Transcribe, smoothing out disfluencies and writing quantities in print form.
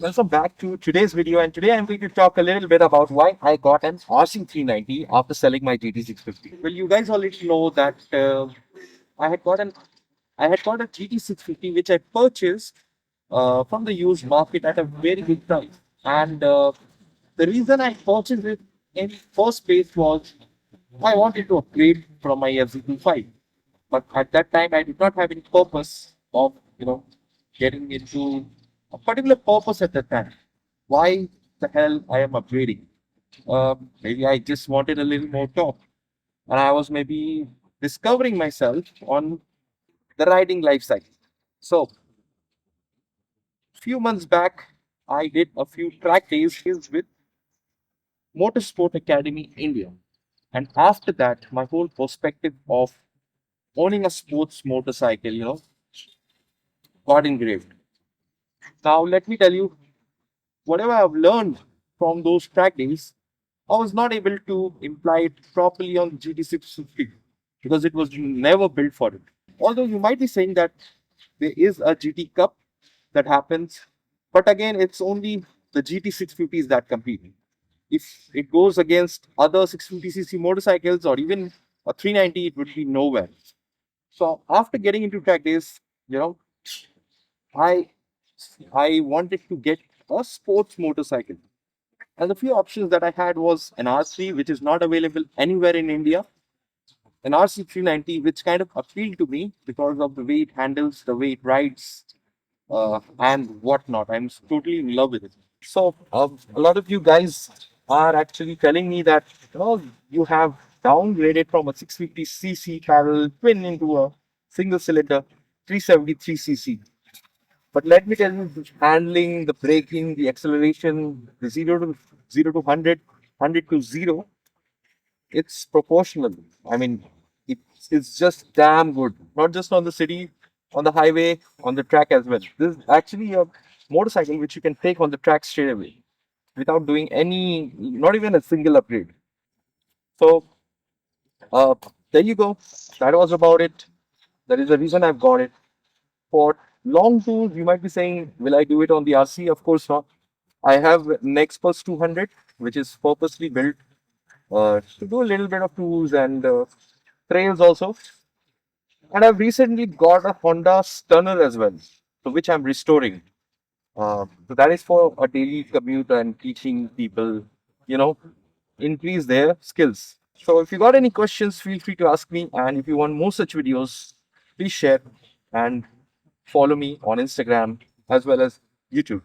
Welcome back to today's video, and today I'm going to talk a little bit about why I got an RC 390 after selling my GT 650. Well, you guys already know that I had got an I had got a GT 650 which I purchased from the used market at a very good price, and the reason I purchased it in first place was I wanted to upgrade from my FZ25, but at that time I did not have any purpose of getting into a particular purpose at that time. Why the hell I am upgrading? Maybe I just wanted a little more top, and I was maybe discovering myself on the riding life cycle. So, few months back, I did a few track days with Motorsport Academy India, and after that, my whole perspective of owning a sports motorcycle, got engraved. Now, let me tell you, whatever I've learned from those track days, I was not able to imply it properly on GT650 because it was never built for it. Although you might be saying that there is a GT Cup that happens, but again, it's only the GT650s that compete. If it goes against other 650cc motorcycles or even a 390, it would be nowhere. So after getting into track days, you know, I I wanted to get a sports motorcycle. And the few options that I had was an RC, which is not available anywhere in India, an RC 390, which kind of appealed to me because of the way it handles, the way it rides, and whatnot. I'm totally in love with it. So, a lot of you guys are actually telling me that you have downgraded from a 650cc parallel twin into a single cylinder 373cc. But let me tell you, the handling, the braking, the acceleration, the 0 to 100 to 0, it's proportional. I mean, it's just damn good. Not just on the city, on the highway, on the track as well. This is actually a motorcycle which you can take on the track straight away without doing any, not even a single upgrade. So, uh, there you go. That was about it. That is the reason I've got it. For long tours, you might be saying, will I do it on the RC? Of course not. I have Nexpulse 200, which is purposely built to do a little bit of tours and trails also. And I've recently got a Honda Stunner as well, so which I'm restoring. So that is for a daily commute and teaching people, you know, increase their skills. So if you got any questions, feel free to ask me. And if you want more such videos, please share and follow me on Instagram as well as YouTube.